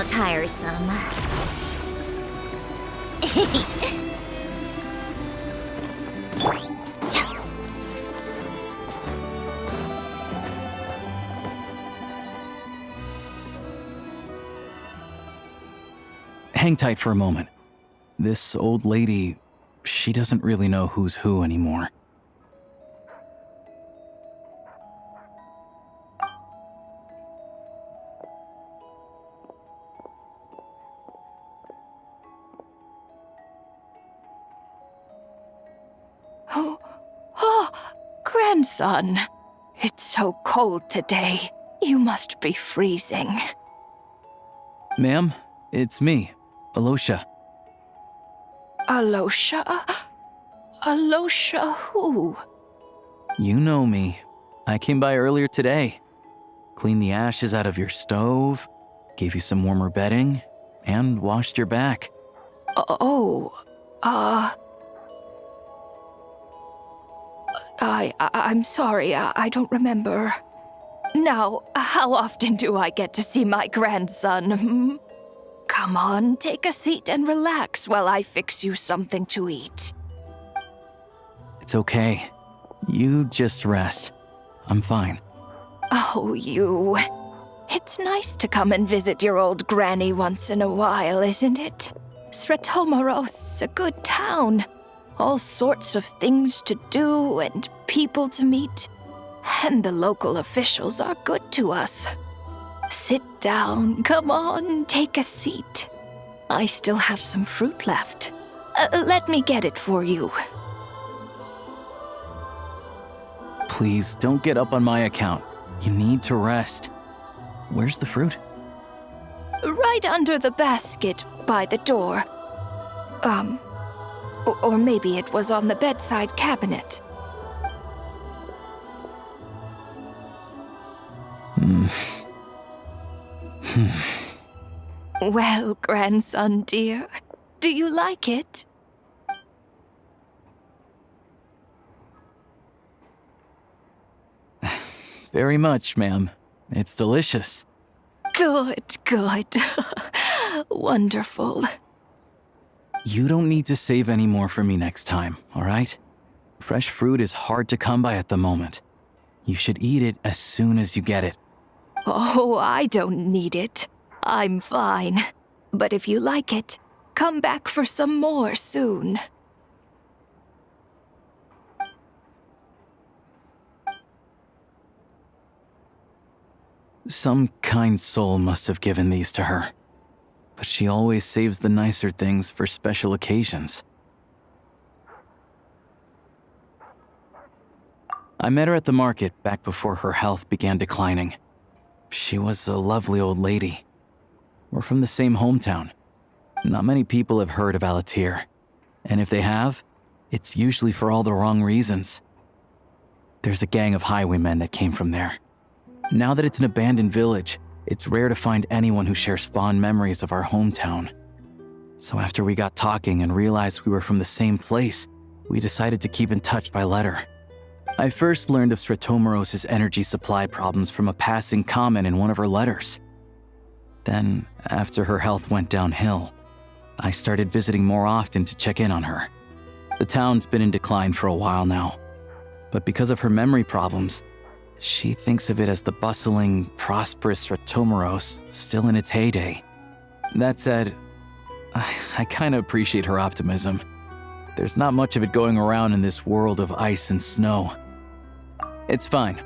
tiresome. Hang tight for a moment. This old lady, she doesn't really know who's who anymore. Oh, grandson. It's so cold today. You must be freezing. Ma'am, it's me, Alosha. Alosha? Alosha who? You know me. I came by earlier today. Cleaned the ashes out of your stove, gave you some warmer bedding, and washed your back. I'm sorry, I don't remember. Now, how often do I get to see my grandson? Hmm? Come on, take a seat and relax while I fix you something to eat. It's okay. You just rest. I'm fine. Oh, you. It's nice to come and visit your old granny once in a while, isn't it? Sretomaros, a good town. All sorts of things to do and people to meet. And the local officials are good to us. Sit down, come on, take a seat. I still have some fruit left. Let me get it for you. Please, don't get up on my account. You need to rest. Where's the fruit? Right under the basket by the door. Or maybe it was on the bedside cabinet. Well, grandson dear, do you like it? Very much, ma'am. It's delicious. Good, good. Wonderful. You don't need to save any more for me next time, all right? Fresh fruit is hard to come by at the moment. You should eat it as soon as you get it. Oh, I don't need it. I'm fine. But if you like it, come back for some more soon. Some kind soul must have given these to her. But she always saves the nicer things for special occasions. I met her at the market back before her health began declining. She was a lovely old lady. We're from the same hometown. Not many people have heard of Alatir. And if they have, it's usually for all the wrong reasons. There's a gang of highwaymen that came from there. Now that it's an abandoned village, it's rare to find anyone who shares fond memories of our hometown. So after we got talking and realized we were from the same place, we decided to keep in touch by letter. I first learned of Sretomaros' energy supply problems from a passing comment in one of her letters. Then, after her health went downhill, I started visiting more often to check in on her. The town's been in decline for a while now, but because of her memory problems, she thinks of it as the bustling, prosperous Sretomaros still in its heyday. That said, I kinda appreciate her optimism. There's not much of it going around in this world of ice and snow. It's fine.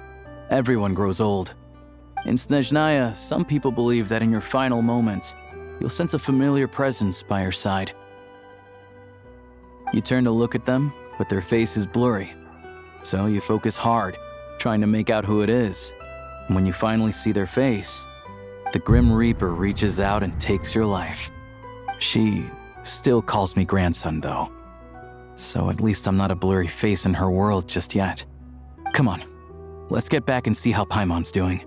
Everyone grows old. In Snezhnaya, some people believe that in your final moments, you'll sense a familiar presence by your side. You turn to look at them, but their face is blurry. So you focus hard, trying to make out who it is. And when you finally see their face, the Grim Reaper reaches out and takes your life. She still calls me grandson, though. So at least I'm not a blurry face in her world just yet. Come on, let's get back and see how Paimon's doing.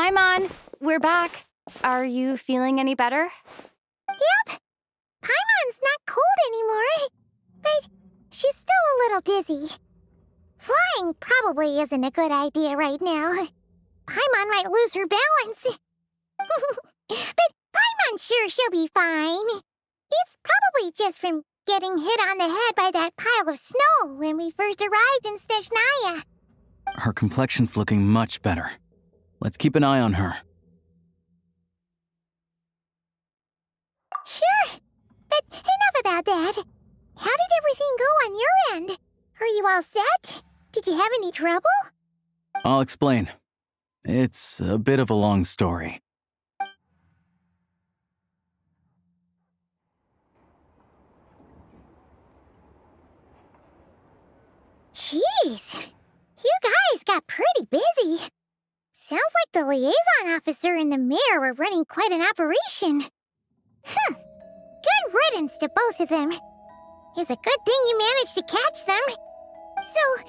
Paimon, we're back. Are you feeling any better? Yep. Paimon's not cold anymore, but she's still a little dizzy. Flying probably isn't a good idea right now. Paimon might lose her balance. But Paimon's sure she'll be fine. It's probably just from getting hit on the head by that pile of snow when we first arrived in Snezhnaya. Her complexion's looking much better. Let's keep an eye on her. Sure, but enough about that. How did everything go on your end? Are you all set? Did you have any trouble? I'll explain. It's a bit of a long story. Jeez, you guys got pretty busy. Sounds like the liaison officer and the mayor were running quite an operation. Good riddance to both of them. It's a good thing you managed to catch them. So,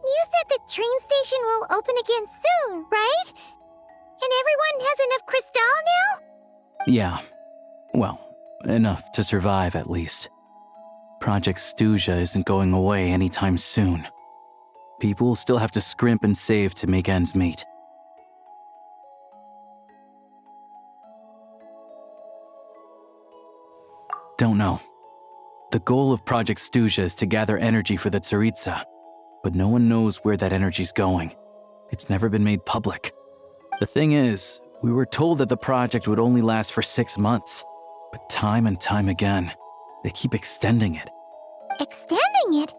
you said the train station will open again soon, right? And everyone has enough crystal now? Yeah. Well, enough to survive at least. Project Stuja isn't going away anytime soon. People will still have to scrimp and save to make ends meet. Don't know. The goal of Project Stuja is to gather energy for the Tsaritsa, but no one knows where that energy's going. It's never been made public. The thing is, we were told that the project would only last for 6 months, but time and time again, they keep extending it. Extending it?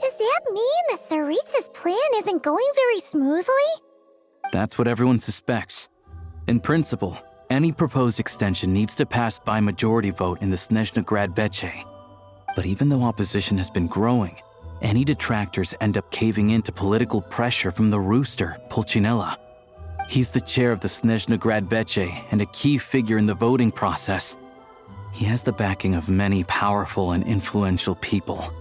Does that mean the Tsaritsa's plan isn't going very smoothly? That's what everyone suspects. In principle, any proposed extension needs to pass by majority vote in the Snezhnograd Veche. But even though opposition has been growing, any detractors end up caving in to political pressure from the rooster, Pulcinella. He's the chair of the Snezhnograd Veche and a key figure in the voting process. He has the backing of many powerful and influential people.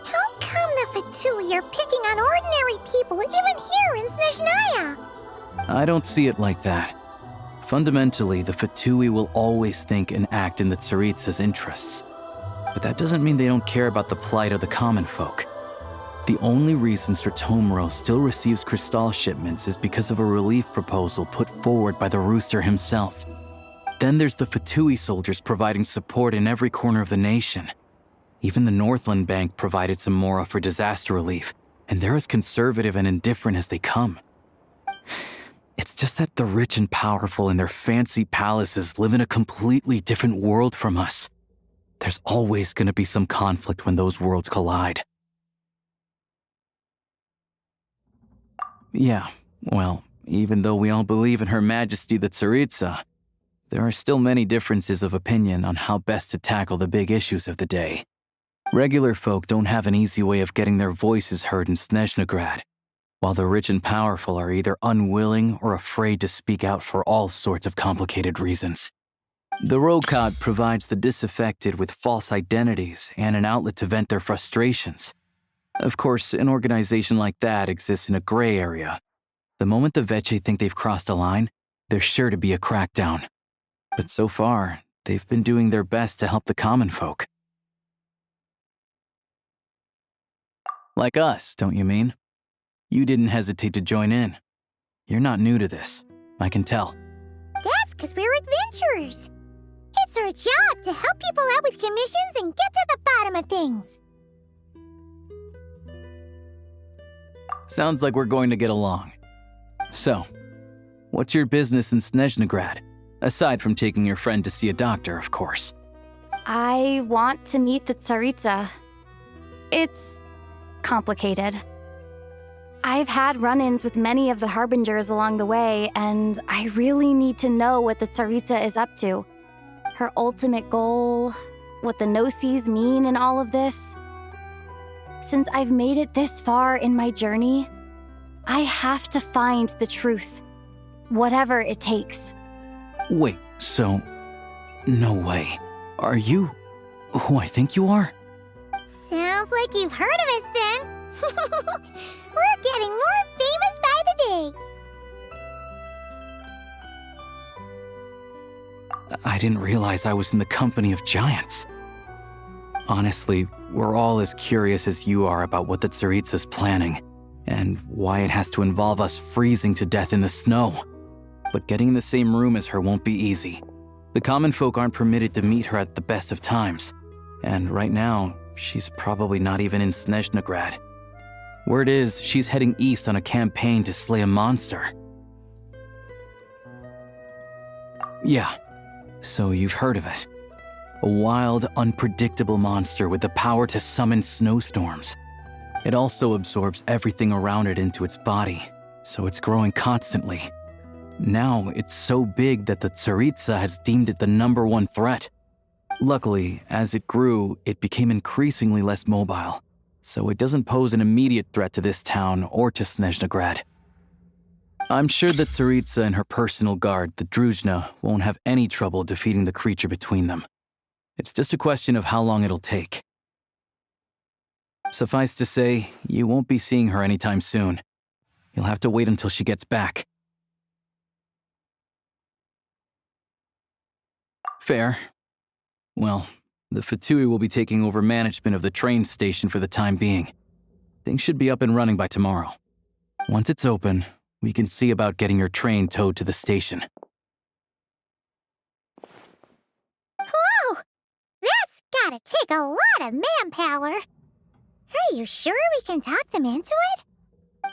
How come the Fatui are picking on ordinary people even here in Snezhnaya? I don't see it like that. Fundamentally, the Fatui will always think and act in the Tsaritsa's interests. But that doesn't mean they don't care about the plight of the common folk. The only reason Sir Tomoro still receives crystal shipments is because of a relief proposal put forward by the rooster himself. Then there's the Fatui soldiers providing support in every corner of the nation. Even the Northland Bank provided some mora for disaster relief, and they're as conservative and indifferent as they come. It's just that the rich and powerful in their fancy palaces live in a completely different world from us. There's always going to be some conflict when those worlds collide. Yeah, well, even though we all believe in Her Majesty the Tsaritsa, there are still many differences of opinion on how best to tackle the big issues of the day. Regular folk don't have an easy way of getting their voices heard in Snezhnograd, while the rich and powerful are either unwilling or afraid to speak out for all sorts of complicated reasons. The Rokad provides the disaffected with false identities and an outlet to vent their frustrations. Of course, an organization like that exists in a gray area. The moment the Veche think they've crossed a line, there's sure to be a crackdown. But so far, they've been doing their best to help the common folk. Like us, don't you mean? You didn't hesitate to join in. You're not new to this, I can tell. That's because we're adventurers. It's our job to help people out with commissions and get to the bottom of things. Sounds like we're going to get along. So, what's your business in Snezhnograd? Aside from taking your friend to see a doctor, of course. I want to meet the Tsaritsa. It's complicated. I've had run-ins with many of the Harbingers along the way, and I really need to know what the Tsaritsa is up to. Her ultimate goal, what the Gnosis mean in all of this. Since I've made it this far in my journey, I have to find the truth, whatever it takes. Wait, so... No way. Are you who I think you are? Sounds like you've heard of us then. We're getting more famous by the day. I didn't realize I was in the company of giants. Honestly, we're all as curious as you are about what the Tsaritsa's planning, and why it has to involve us freezing to death in the snow. But getting in the same room as her won't be easy. The common folk aren't permitted to meet her at the best of times, and right now, she's probably not even in Snezhnograd. Word is, she's heading east on a campaign to slay a monster. Yeah, so you've heard of it. A wild, unpredictable monster with the power to summon snowstorms. It also absorbs everything around it into its body, so it's growing constantly. Now, it's so big that the Tsaritsa has deemed it the #1 threat. Luckily, as it grew, it became increasingly less mobile, so it doesn't pose an immediate threat to this town or to Snezhnograd. I'm sure the Tsaritsa and her personal guard, the Druzhna, won't have any trouble defeating the creature between them. It's just a question of how long it'll take. Suffice to say, you won't be seeing her anytime soon. You'll have to wait until she gets back. Fair. Well, the Fatui will be taking over management of the train station for the time being. Things should be up and running by tomorrow. Once it's open, we can see about getting your train towed to the station. Whoa! That's gotta take a lot of manpower. Are you sure we can talk them into it?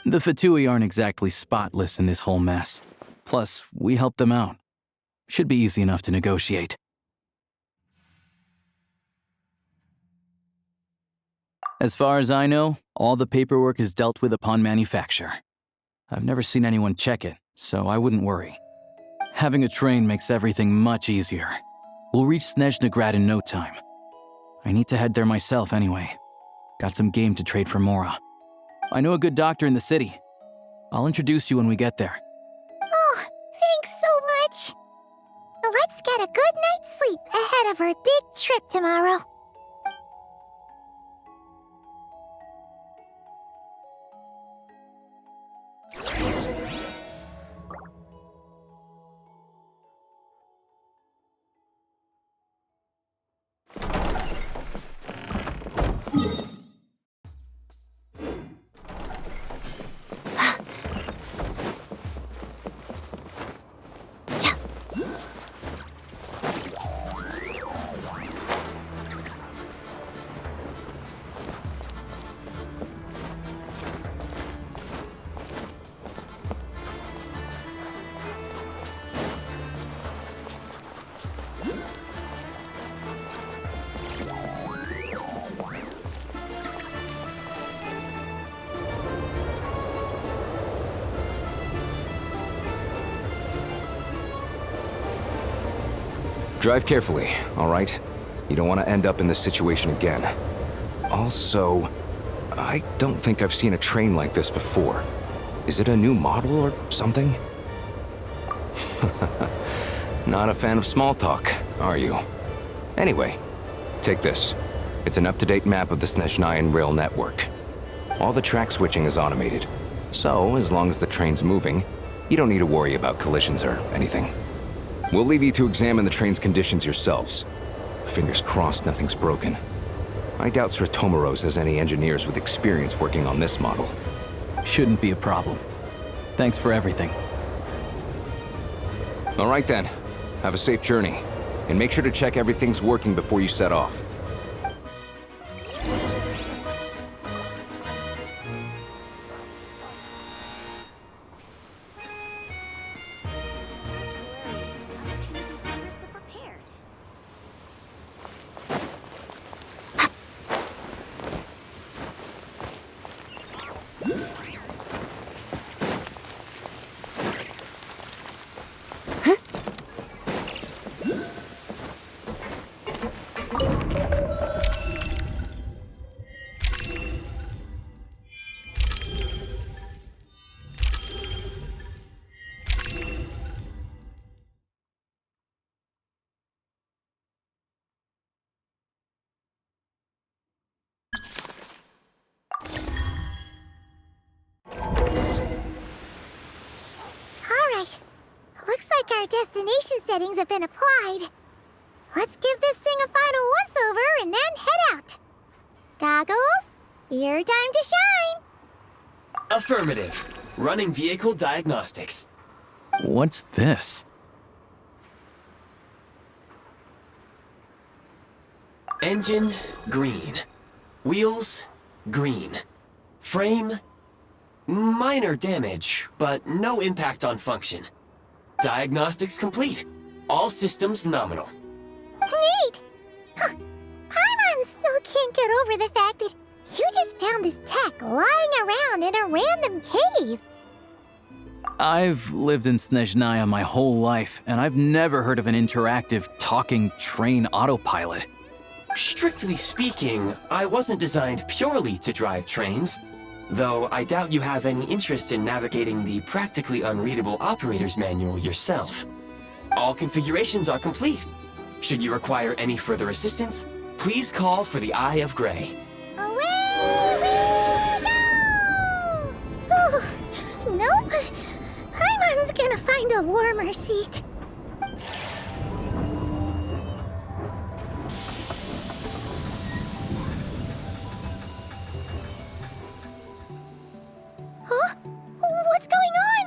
The Fatui aren't exactly spotless in this whole mess. Plus, we helped them out. Should be easy enough to negotiate. As far as I know, all the paperwork is dealt with upon manufacture. I've never seen anyone check it, so I wouldn't worry. Having a train makes everything much easier. We'll reach Snezhnograd in no time. I need to head there myself anyway. Got some game to trade for Mora. I know a good doctor in the city. I'll introduce you when we get there. Oh, thanks so much. Let's get a good night's sleep ahead of our big trip tomorrow. Drive carefully, all right? You don't want to end up in this situation again. Also, I don't think I've seen a train like this before. Is it a new model or something? Not a fan of small talk, are you? Anyway, take this. It's an up-to-date map of the Snezhnayan rail network. All the track switching is automated, so as long as the train's moving, you don't need to worry about collisions or anything. We'll leave you to examine the train's conditions yourselves. Fingers crossed nothing's broken. I doubt Sratomaros has any engineers with experience working on this model. Shouldn't be a problem. Thanks for everything. All right then. Have a safe journey. And make sure to check everything's working before you set off. our destination settings have been applied. Let's give this thing a final once-over and then head out. Goggles, your time to shine. Affirmative. Running vehicle diagnostics. What's this? Engine, green. Wheels, green. Frame, minor damage, but no impact on function. Diagnostics complete. All systems nominal. Neat! Huh. Paimon still can't get over the fact that you just found this tech lying around in a random cave. I've lived in Snezhnaya my whole life, and I've never heard of an interactive, talking train autopilot. Strictly speaking, I wasn't designed purely to drive trains, though I doubt you have any interest in navigating the practically unreadable operator's manual yourself. All configurations are complete. Should you require any further assistance, please call for the Eye of Grey. Away we go! Ooh, nope. Paimon's gonna find a warmer seat. Huh? What's going on?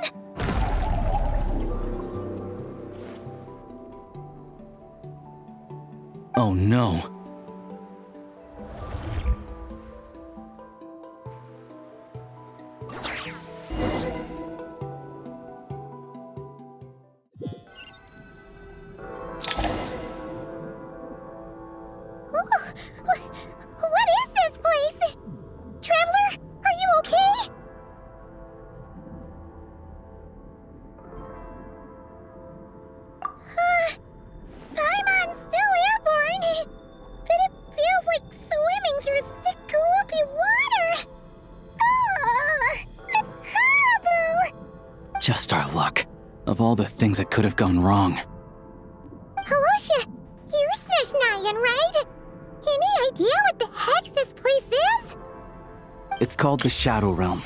Oh no. What is this place? Traveler, are you okay? Paimon's still airborne, but it feels like swimming through thick, gloopy water. Ugh, it's horrible. Just our luck. Of all the things that could have gone wrong. Halosha, you're Snezhnayan, right? Any idea what the heck this place is? It's called the Shadow Realm.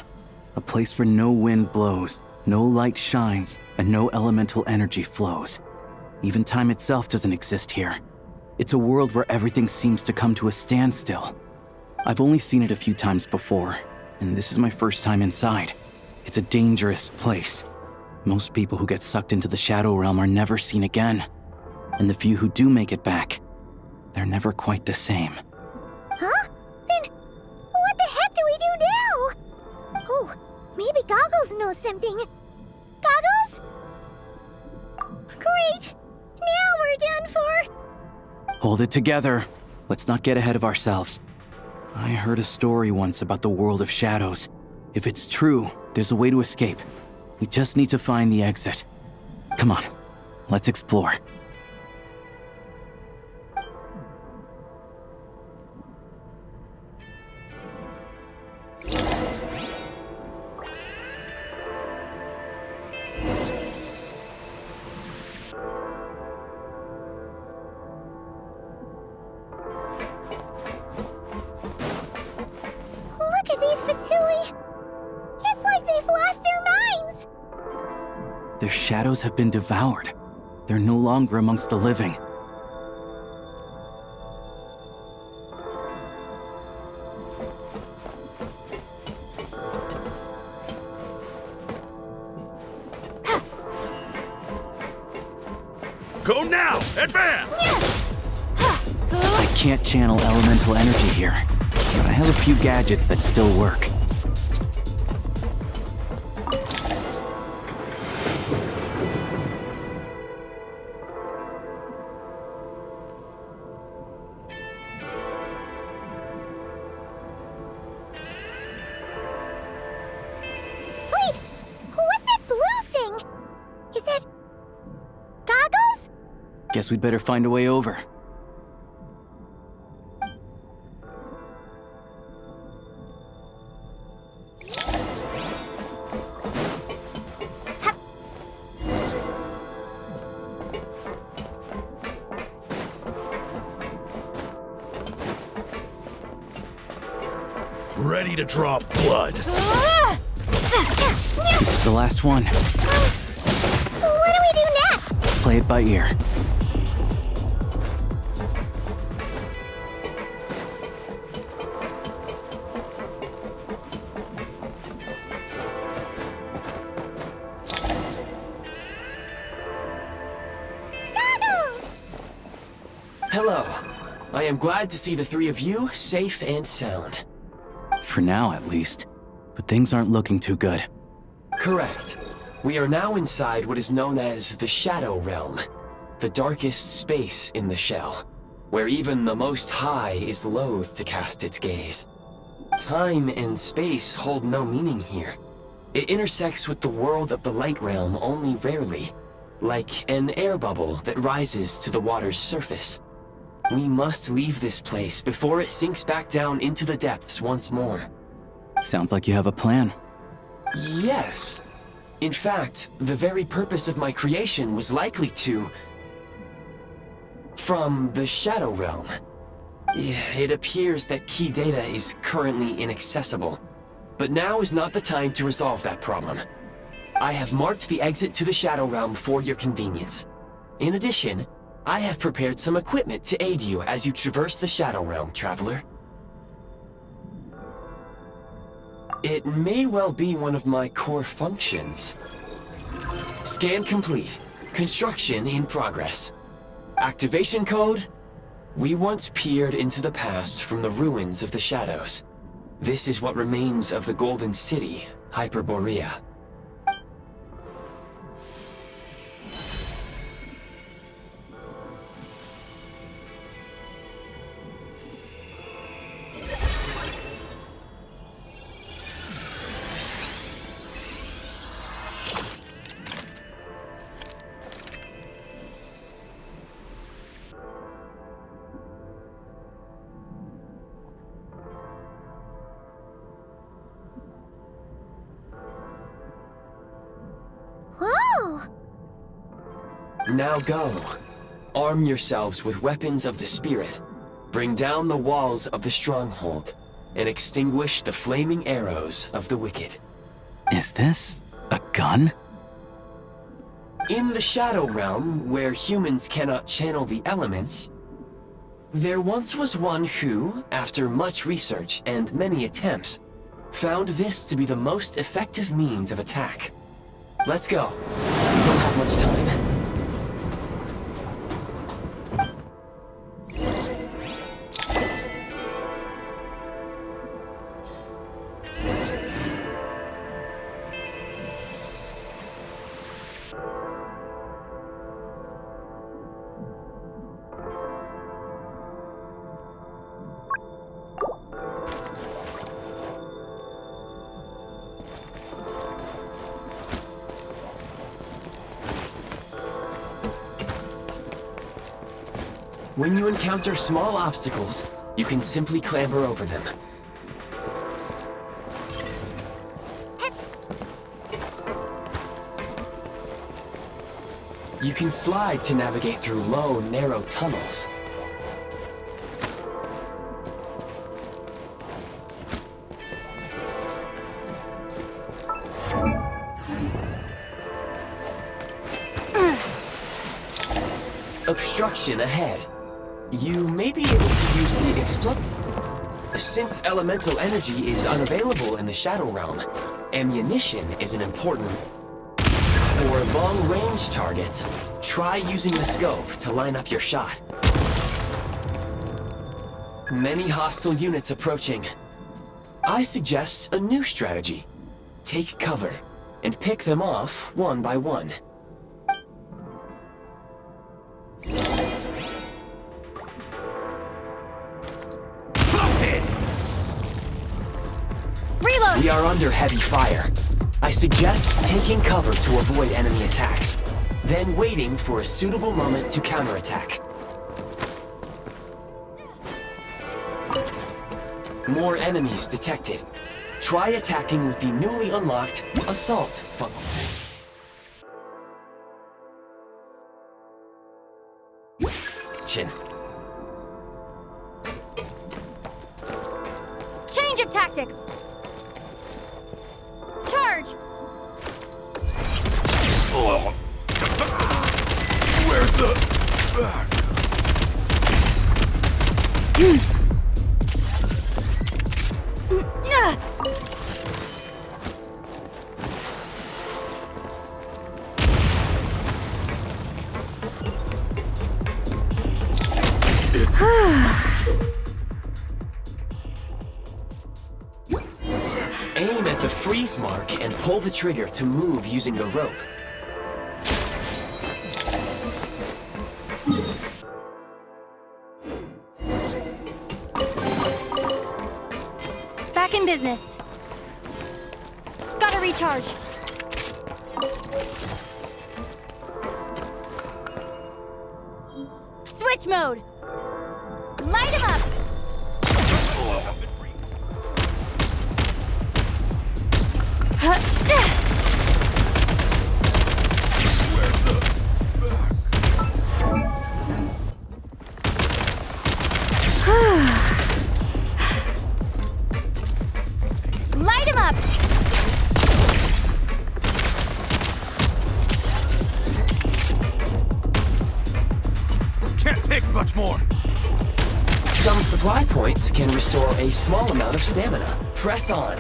A place where no wind blows, no light shines, and no elemental energy flows. Even time itself doesn't exist here. It's a world where everything seems to come to a standstill. I've only seen it a few times before, and this is my first time inside. It's a dangerous place. Most people who get sucked into the Shadow Realm are never seen again. And the few who do make it back, they're never quite the same. Huh? Then what the heck do we do now? Oh, maybe Goggles knows something. Goggles? Great! Now we're done for! Hold it together. Let's not get ahead of ourselves. I heard a story once about the world of shadows. If it's true, there's a way to escape. We just need to find the exit. Come on, let's explore. Look at these Fatui! It's like they've lost their minds! Their shadows have been devoured. They're no longer amongst the living. Go now! Advance! I can't channel elemental energy here, but I have a few gadgets that still work. Wait! What's that blue thing? Is that... Goggles? Guess we'd better find a way over. Ready to draw blood. This is the last one. What do we do next? play it by ear. Hello. I am glad to see the three of you safe and sound. For now, at least. But things aren't looking too good. Correct. We are now inside what is known as the Shadow Realm, the darkest space in the shell, where even the Most High is loath to cast its gaze. Time and space hold no meaning here. It intersects with the world of the Light Realm only rarely, like an air bubble that rises to the water's surface. We must leave this place before it sinks back down into the depths once more. Sounds like you have a plan. Yes. In fact, the very purpose of my creation was likely to... from the Shadow Realm. It appears that key data is currently inaccessible, but now is not the time to resolve that problem. I have marked the exit to the Shadow Realm for your convenience. In addition, I have prepared some equipment to aid you as you traverse the Shadow Realm, Traveler. It may well be one of my core functions. Scan complete. Construction in progress. Activation code? We once peered into the past from the ruins of the Shadows. This is what remains of the Golden City, Hyperborea. Whoa! Now go. Arm yourselves with weapons of the spirit. Bring down the walls of the stronghold, and extinguish the flaming arrows of the wicked. Is this a gun? In the Shadow Realm, where humans cannot channel the elements, there once was one who, after much research and many attempts, found this to be the most effective means of attack. Let's go. We don't have much time. When you encounter small obstacles, you can simply clamber over them. You can slide to navigate through low, narrow tunnels. Obstruction ahead. You may be able to use the explode. Since elemental energy is unavailable in the Shadow Realm, ammunition is an important... For long-range targets, try using the scope to line up your shot. Many hostile units approaching. I suggest a new strategy. Take cover, and pick them off one by one. Reload! We are under heavy fire. I suggest taking cover to avoid enemy attacks, then waiting for a suitable moment to counterattack. More enemies detected. Try attacking with the newly unlocked Assault function. Change of tactics! Charge! Aim at the freeze mark and pull the trigger to move using the rope. Back in business. Gotta recharge. Switch mode. Light him up. Light him up. Can't take much more. Some supply points can restore a small amount of stamina. Press on.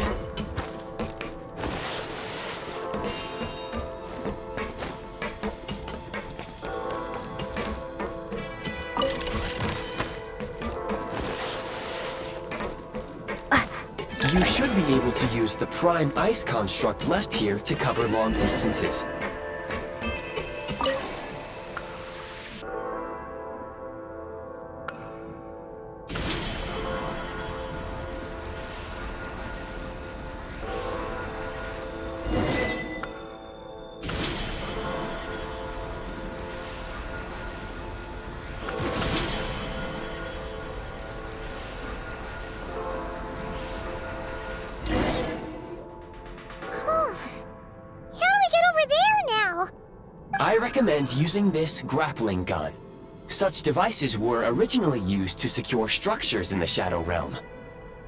You should be able to use the prime ice construct left here to cover long distances. I recommend using this grappling gun. Such devices were originally used to secure structures in the Shadow Realm.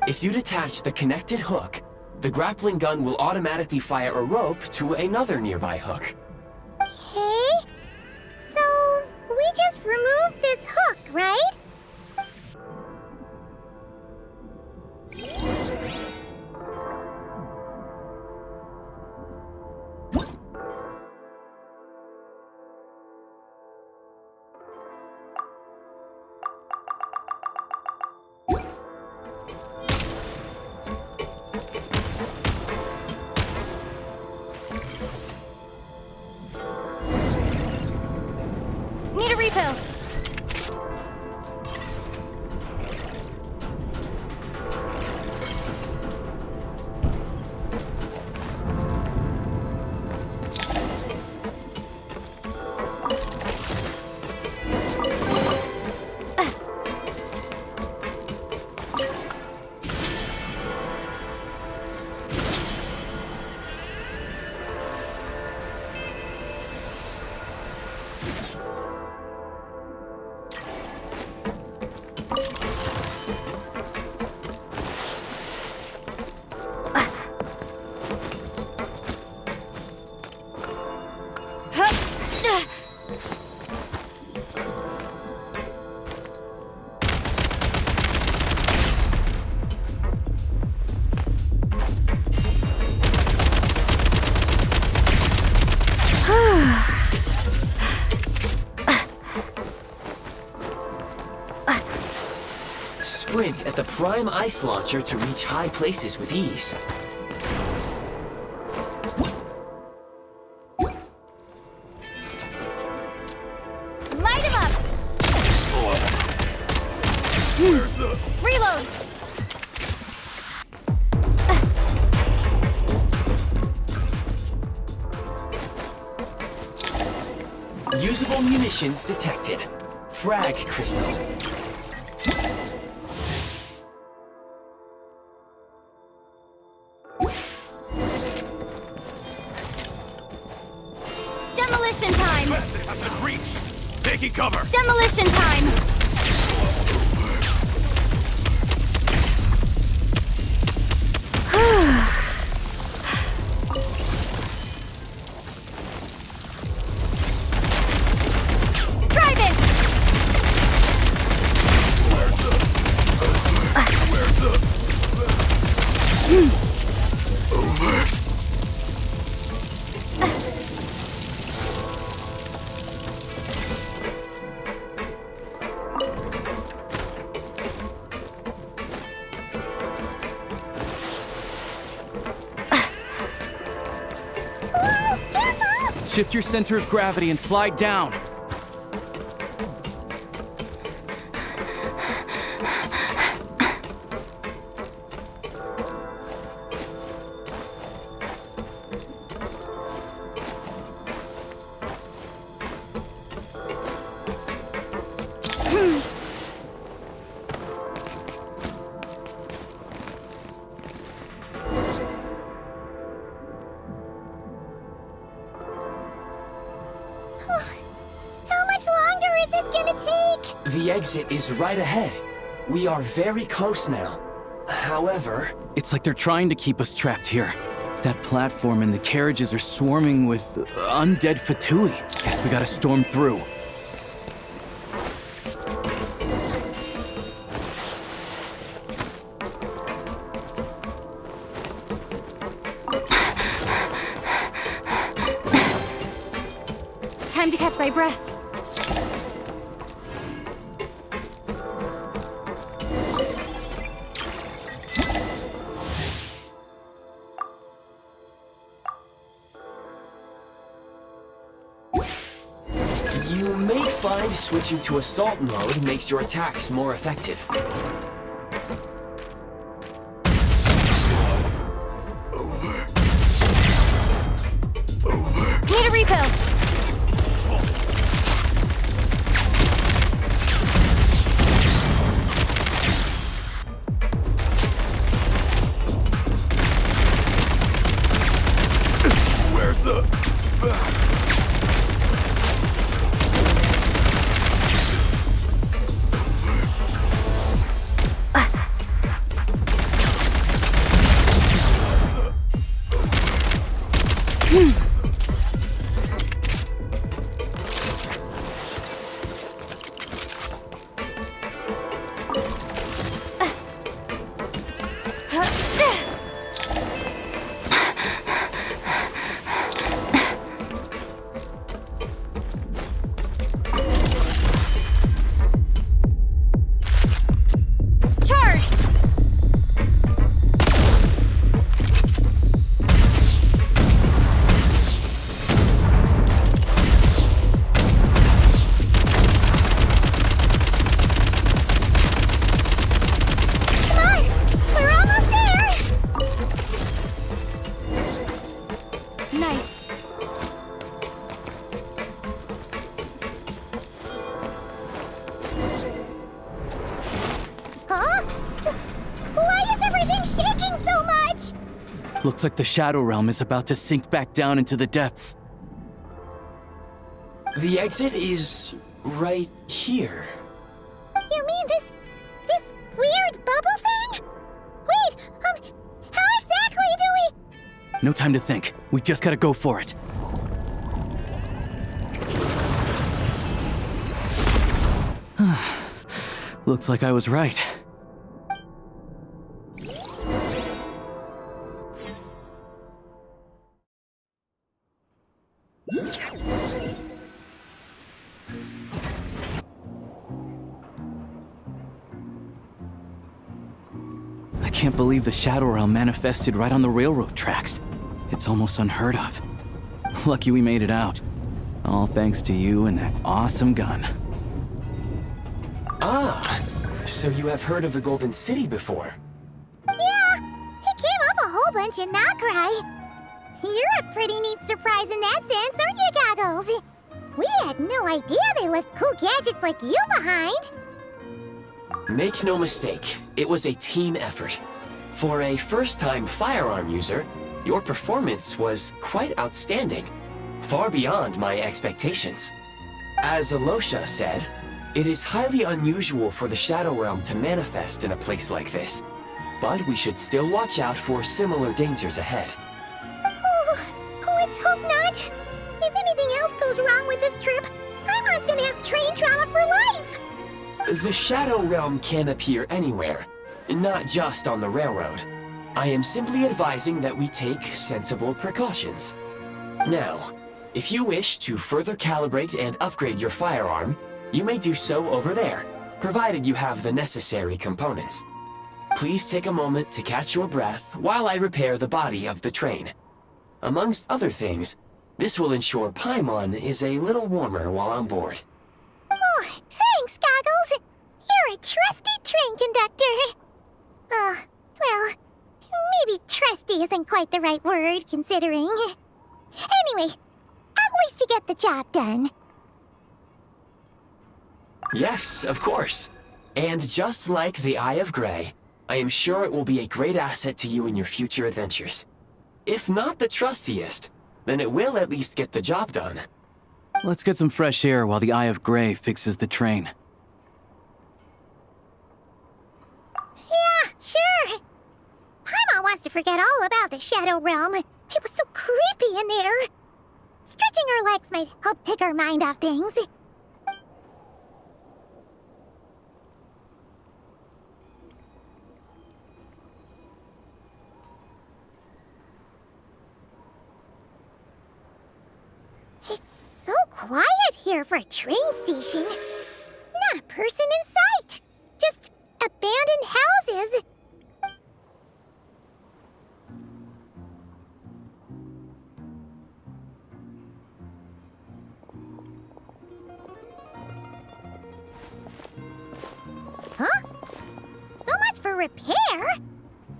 If you detach the connected hook, the grappling gun will automatically fire a rope to another nearby hook. Okay. So, we just removed this hook, right? Need a refill. Sprint at the prime ice launcher to reach high places with ease. Light him up. Reload. Usable munitions detected. Frag crystal. Demolition time. Has been reached. Taking cover. Demolition time. Shift your center of gravity and slide down. How much longer is this gonna take? The exit is right ahead. We are very close now. However, It's like they're trying to keep us trapped here. That platform and the carriages are swarming with undead Fatui. Guess we gotta storm through. Time to catch my breath. you may find switching to assault mode makes your attacks more effective. Need a refill. Where's the... Looks like the Shadow Realm is about to sink back down into the depths. The exit is right here. You mean this weird bubble thing? Wait, how exactly do we... No time to think. We just gotta go for it. Looks like I was right. I can't believe the Shadow Realm manifested right on the railroad tracks. It's almost unheard of. Lucky we made it out. All thanks to you and that awesome gun. Ah, so you have heard of the Golden City before? Yeah, it came up a whole bunch in Nokrai. You're a pretty neat surprise in that sense, aren't you, Goggles? We had no idea they left cool gadgets like you behind. Make no mistake, it was a team effort. For a first-time firearm user, your performance was quite outstanding, far beyond my expectations. As Alosha said, it is highly unusual for the Shadow Realm to manifest in a place like this, but we should still watch out for similar dangers ahead. Oh, let's hope not. If anything else goes wrong with this trip, Paimon's gonna have train trauma for life. The Shadow Realm can appear anywhere, not just on the railroad. I am simply advising that we take sensible precautions. Now, if you wish to further calibrate and upgrade your firearm, you may do so over there, provided you have the necessary components. Please take a moment to catch your breath while I repair the body of the train. Amongst other things, This will ensure Paimon is a little warmer while on board. Oh, thanks, Goggles. You're a trusty train conductor. Well, maybe trusty isn't quite the right word, considering. Anyway, at least you get the job done. Yes, of course. And just like the Eye of Grey, I am sure it will be a great asset to you in your future adventures. If not the trustiest, then it will at least get the job done. Let's get some fresh air while the Eye of Grey fixes the train. Yeah, sure. Paimon wants to forget all about the Shadow Realm. It was so creepy in there. Stretching her legs might help take her mind off things. It's so quiet here for a train station. Not a person in sight. Just abandoned houses. Huh? So much for repair?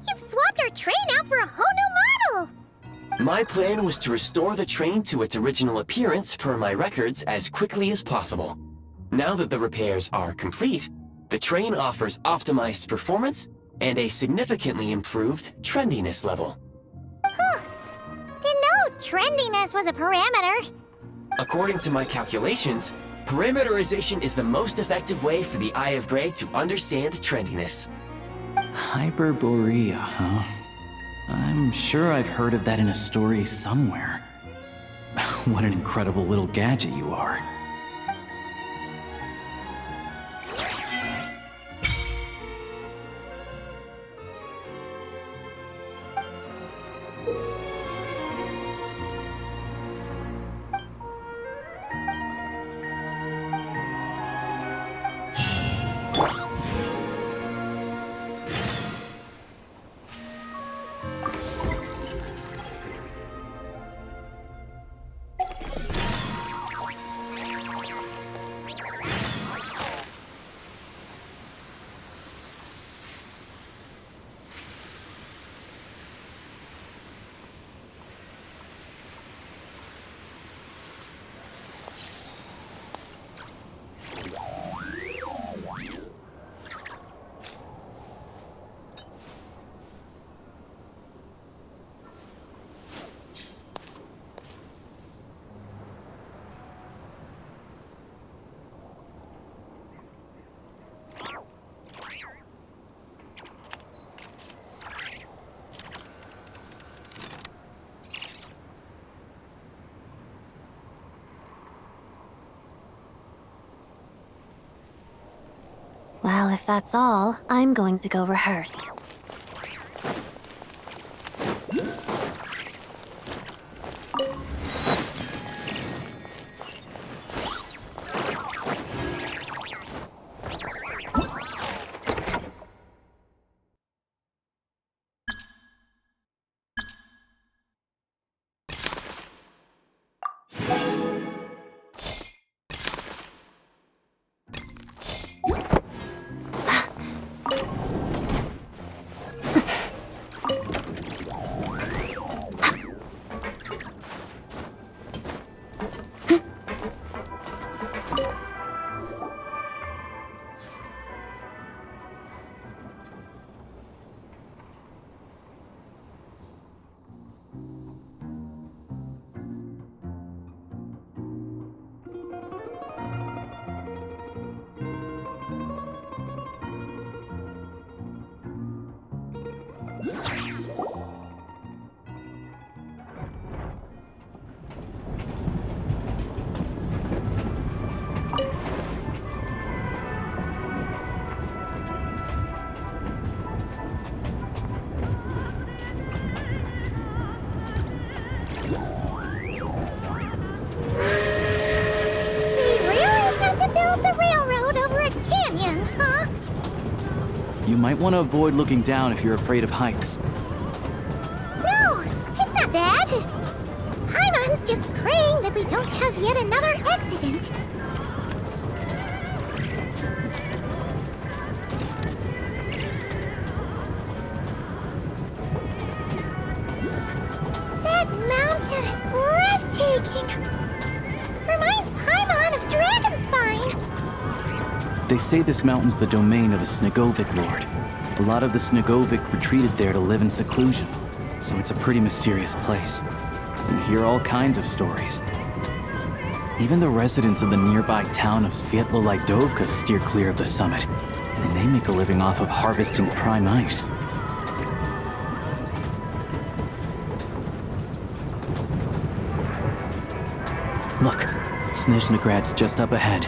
You've swapped our train out for a whole new model! My plan was to restore the train to its original appearance per my records as quickly as possible. Now that the repairs are complete, the train offers optimized performance and a significantly improved trendiness level. Huh. Didn't know trendiness was a parameter. According to my calculations, parameterization is the most effective way for the Eye of Grey to understand trendiness. Hyperborea, huh? I'm sure I've heard of that in a story somewhere. What an incredible little gadget you are. Well, if that's all, I'm going to go rehearse. You might want to avoid looking down if you're afraid of heights. No, it's not that. Paimon's just crazy. we don't have yet another accident. That mountain is breathtaking. Reminds Paimon of Dragonspine. They say this mountain's the domain of a Snegovic lord. A lot of the Snegovic retreated there to live in seclusion, so it's a pretty mysterious place. You hear all kinds of stories. Even the residents of the nearby town of Svietlo-Lidovka steer clear of the summit, and they make a living off of harvesting prime ice. Look, Snezhnograd's just up ahead.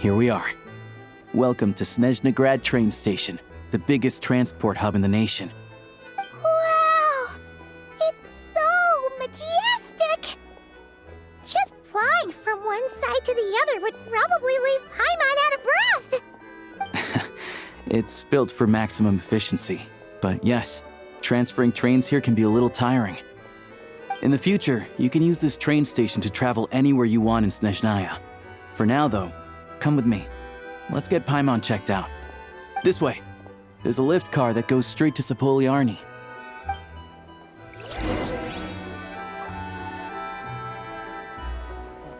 Here we are. Welcome to Snezhnograd train station, the biggest transport hub in the nation. Wow! It's so majestic! Just flying from one side to the other would probably leave Paimon out of breath! It's built for maximum efficiency, but yes, transferring trains here can be a little tiring. In the future, you can use this train station to travel anywhere you want in Snezhnaya. For now, though, come with me. Let's get Paimon checked out. This way. There's a lift car that goes straight to Sapoliarny.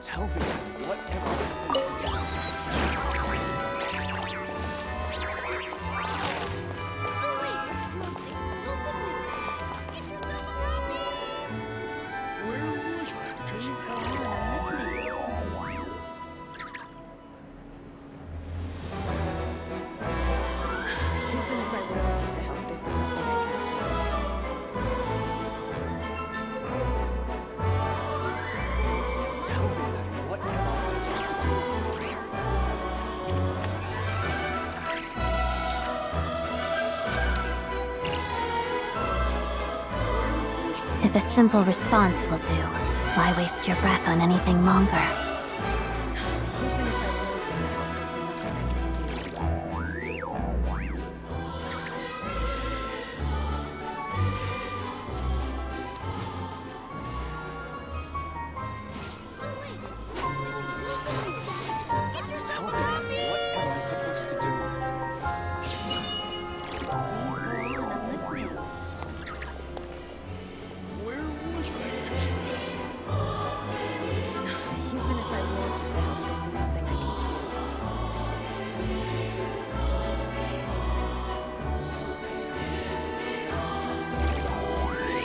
Tell me whatever. Even if I wanted to help, there's nothing I can do. Tell me that what am I supposed to do? If a simple response will do, why waste your breath on anything longer? Even if I wanted to help, there's nothing I can do. Tell me what am I supposed to do? Please go on, I'm listening. Where was I? Even if I wanted to help, there's nothing I can do. Tell me what am I supposed to do? Even if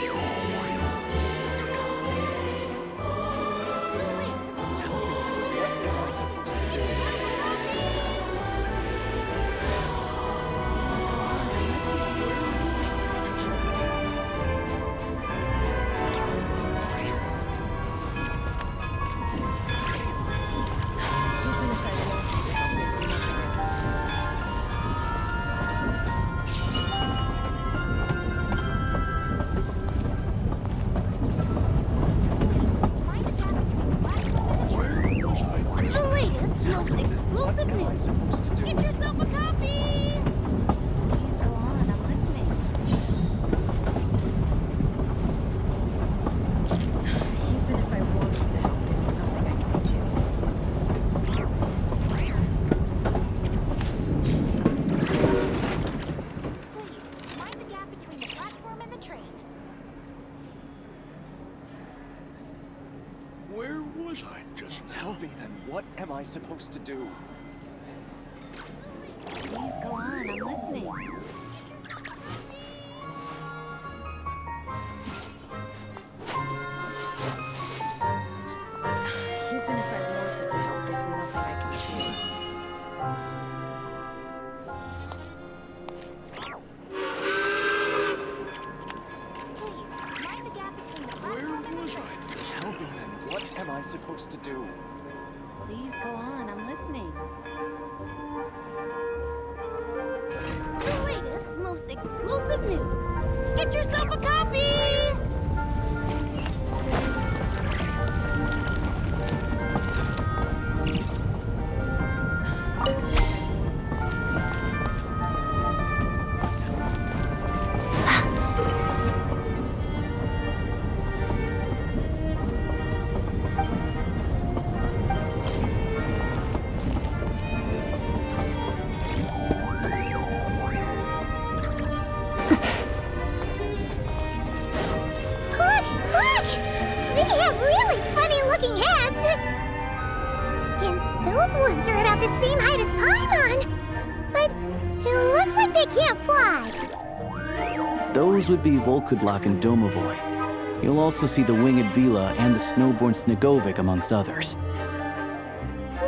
I wanted to help, there's nothing I can do. Where was I? The latest, most explosive What am I news! supposed to do? Get yourself a copy! Please go on, I'm listening. Even if I wanted to help, there's nothing I can do. Please, mind the gap between the platform and the train. Tell me then, what am I supposed to do? Please go on, I'm listening. Even if I wanted to help, there's nothing I can Where was I? Tell me then, what am I supposed to do? Please go on, I'm listening. The latest, most exclusive news. Get yourself a copy! Look! Look! They have really funny-looking heads! And those ones are about the same height as Paimon! But it looks like they can't fly! Those would be Volkudlak and Domovoy. You'll also see the winged Vila and the snowborn Snegovic amongst others.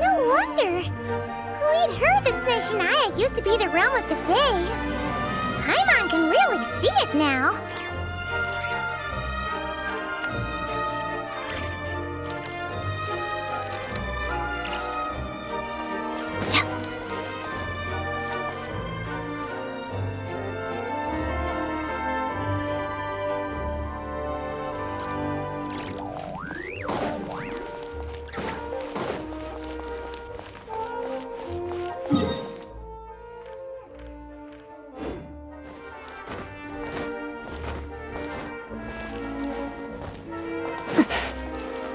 No wonder! We'd heard that Snezhnaya used to be the realm of the Fae. Paimon can really see it now!